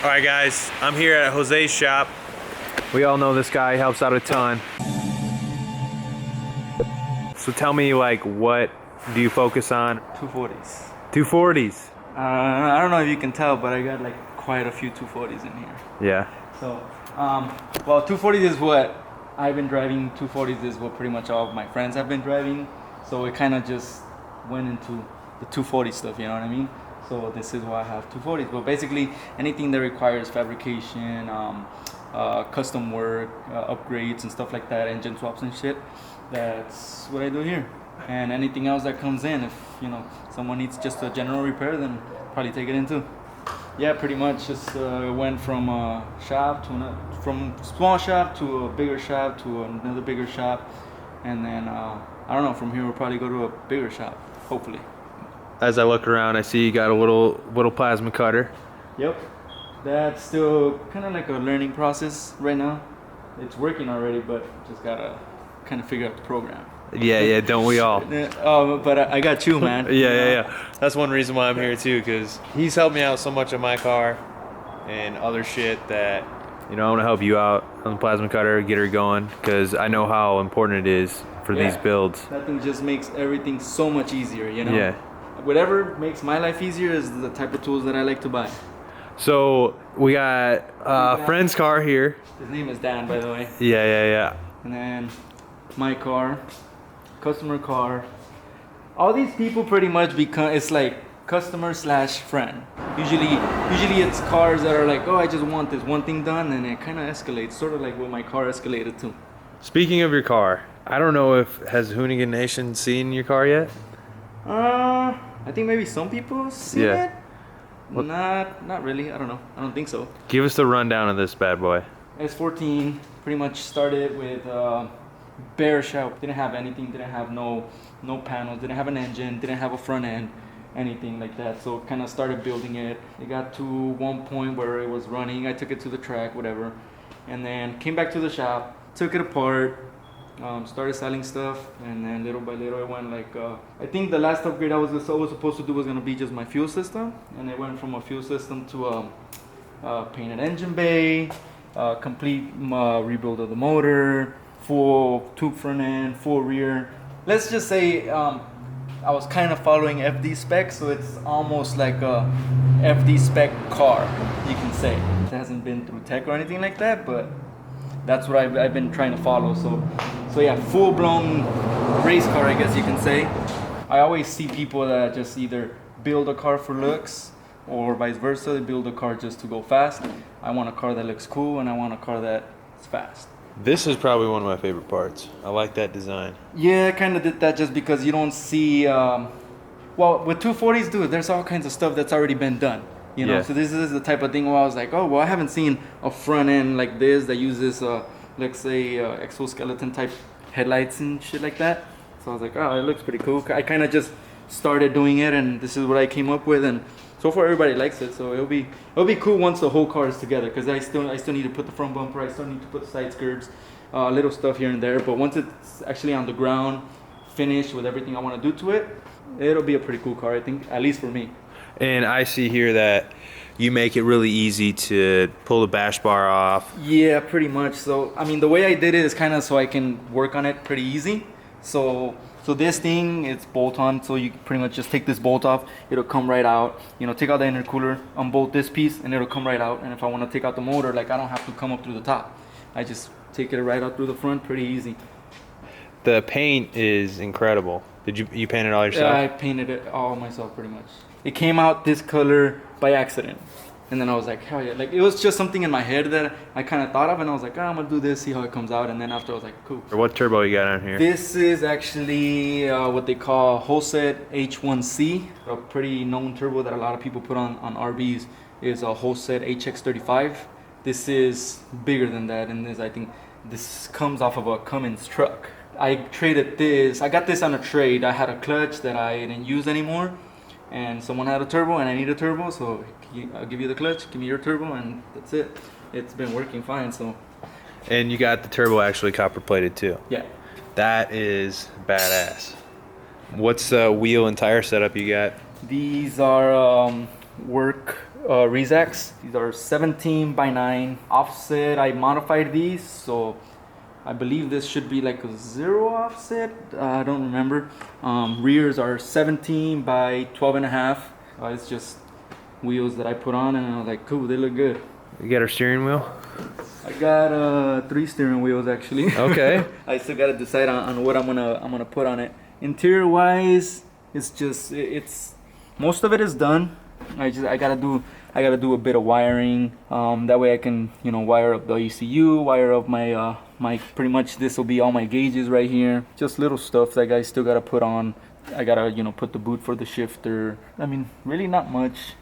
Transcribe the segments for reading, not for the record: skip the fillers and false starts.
All right, guys, I'm here at Jose's shop. We all know this guy, he helps out a ton. So tell me, like, what do you focus on? 240s. 240s? I don't know if you can tell, but I got like quite a few 240s in here. Yeah. So, well, 240s is what I've been driving. 240s is what pretty much all of my friends have been driving. So it kind of just went into the 240 stuff, you know what I mean? So this is why I have 240s. But basically, anything that requires fabrication, custom work, upgrades and stuff like that, engine swaps and shit, that's what I do here. And anything else that comes in, if you know someone needs just a general repair, then probably take it in too. Yeah, pretty much just went from a shop to from small shop to a bigger shop to another bigger shop, and then I don't know. From here we'll probably go to a bigger shop, hopefully. As I look around, I see you got a little plasma cutter. Yep, that's still kind of like a learning process right now. It's working already, but just gotta kind of figure out the program. Yeah, don't we all? But I got you, man. Yeah. That's one reason why I'm here too, because he's helped me out so much on my car and other shit that, you know, I want to help you out on the plasma cutter, get her going, because I know how important it is for these builds. That thing just makes everything so much easier, you know? Yeah. Whatever makes my life easier is the type of tools that I like to buy. So we got a friend's car here. His name is Dan, by the way. Yeah. And then my car, customer car. All these people pretty much become, it's like customer slash friend. Usually it's cars that are like, oh, I just want this one thing done, and it kind of escalates, sort of like what my car escalated to. Speaking of your car, I don't know if has Hoonigan Nation seen your car yet? I think maybe some people see it. Not really. I don't know. I don't think so. Give us the rundown of this bad boy. S14 pretty much started with bare shell. Didn't have anything. Didn't have no panels. Didn't have an engine. Didn't have a front end. Anything like that. So kind of started building it. It got to one point where it was running. I took it to the track, whatever, and then came back to the shop. Took it apart. Started selling stuff, and then little by little it went like I think the last upgrade I was supposed to do was gonna be just my fuel system, and it went from a fuel system to a painted engine bay, complete rebuild of the motor, full tube front end, full rear. Let's just say I was kind of following FD specs, so it's almost like a FD spec car, you can say. It hasn't been through tech or anything like that, but that's what I've been trying to follow. So yeah, full-blown race car, I guess you can say. I always see people that just either build a car for looks or vice versa. They build a car just to go fast. I want a car that looks cool, and I want a car that's fast. This is probably one of my favorite parts. I like that design. Yeah, I kind of did that just because you don't see... well, with 240s, dude, there's all kinds of stuff that's already been done. You know, so this is the type of thing where I was like, oh, well, I haven't seen a front end like this that uses, let's say, exoskeleton type headlights and shit like that. So I was like, oh, it looks pretty cool. I kind of just started doing it, and this is what I came up with, and so far everybody likes it. So it'll be cool once the whole car is together, because I still need to put the front bumper, I still need to put the side skirts, little stuff here and there. But once it's actually on the ground, finished with everything I want to do to it, it'll be a pretty cool car, I think, at least for me. And I see here that you make it really easy to pull the bash bar off. Yeah, pretty much. So, I mean, the way I did it is kind of so I can work on it pretty easy. So this thing, it's bolt on. So you pretty much just take this bolt off. It'll come right out. You know, take out the intercooler, unbolt this piece, and it'll come right out. And if I want to take out the motor, like, I don't have to come up through the top. I just take it right out through the front, pretty easy. The paint is incredible. Did you paint it all yourself? Yeah, I painted it all myself, pretty much. It came out this color by accident, and then I was like, hell yeah. Like, it was just something in my head that I kind of thought of, and I was like, oh, I'm gonna do this, see how it comes out. And then after I was like, cool. What turbo you got on here? This is actually what they call Holset H1C, a pretty known turbo that a lot of people put on RBs. Is a Holset HX35. This is bigger than that, and I think this comes off of a Cummins truck. I traded this. I got this on a trade. I had a clutch that I didn't use anymore, and someone had a turbo, and I need a turbo, so I'll give you the clutch, give me your turbo, and that's it. It's been working fine. So. And you got the turbo actually copper plated too. Yeah. That is badass. What's the wheel and tire setup you got? These are work Rezacs. These are 17 by 9 offset. I modified these, so I believe this should be like a 0 offset. I don't remember. Rears are 17 by 12 and a half. It's just wheels that I put on, and I was like, cool, they look good. You got our steering wheel? I got 3 steering wheels actually. Okay. I still gotta decide on what I'm gonna put on it. Interior wise, it's most of it is done. I gotta do a bit of wiring. That way I can wire up the ECU, wire up my my pretty much this will be all my gauges right here. Just little stuff that I still gotta put on. I gotta put the boot for the shifter. I mean, really not much.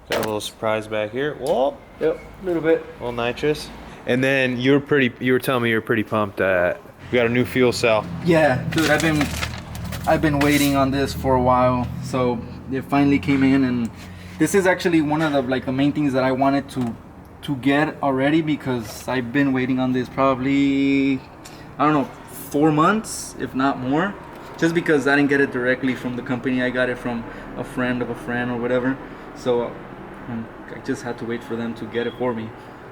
Got a little surprise back here. Whoa. Yep, a little bit. A little nitrous. And then you were telling me you're pretty pumped that we got a new fuel cell. Yeah, dude, I've been waiting on this for a while, so it finally came in, and this is actually one of the main things that I wanted to get already, because I've been waiting on this probably, I don't know, 4 months, if not more, just because I didn't get it directly from the company. I got it from a friend of a friend or whatever, so I just had to wait for them to get it for me.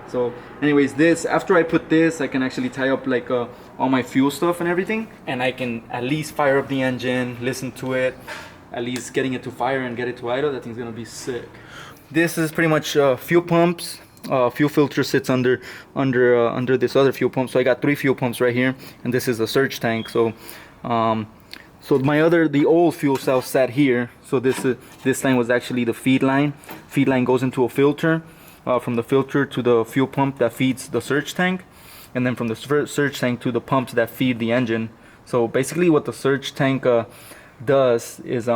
So anyways, this, after I put this, I can actually tie up all my fuel stuff and everything, and I can at least fire up the engine, listen to it, at least getting it to fire and get it to idle. That thing's gonna be sick. This is pretty much fuel pumps. Fuel filter sits under this other fuel pump. So I got 3 fuel pumps right here, and this is a surge tank. So so the old fuel cell sat here. So this line was actually the feed line. Feed line goes into a filter. From the filter to the fuel pump that feeds the surge tank, and then from the surge tank to the pumps that feed the engine. So basically what the surge tank does is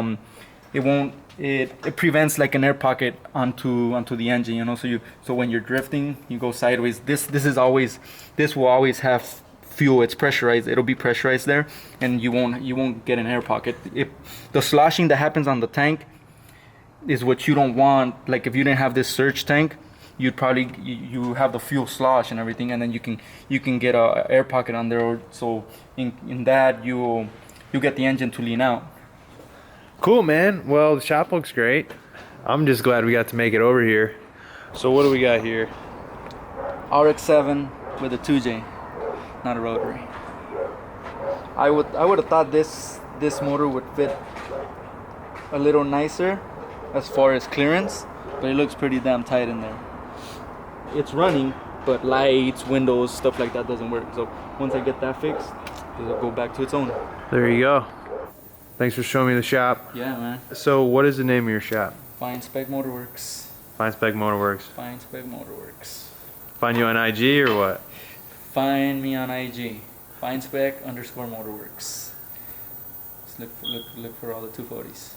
it prevents like an air pocket onto the engine, so when you're drifting, you go sideways. This will always have fuel. It's pressurized. It'll be pressurized there, and you won't get an air pocket. The sloshing that happens on the tank is what you don't want. Like if you didn't have this surge tank, you'd probably you have the fuel slosh and everything, and then you can get a air pocket on there, or so in that you get the engine to lean out. Cool, man. Well, the shop looks great. I'm just glad we got to make it over here. So what do we got here? RX-7 with a 2J, not a rotary. I would have thought this motor would fit a little nicer as far as clearance, but it looks pretty damn tight in there. It's running, but lights, windows, stuff like that doesn't work. So once I get that fixed, it'll go back to its own. There you go. Thanks for showing me the shop. Yeah, man. So what is the name of your shop? Fine Spec Motorworks. Fine Spec Motorworks. Fine Spec Motorworks. Find you on IG or what? Find me on IG. Fine Spec _Motorworks. Just look for all the 240s.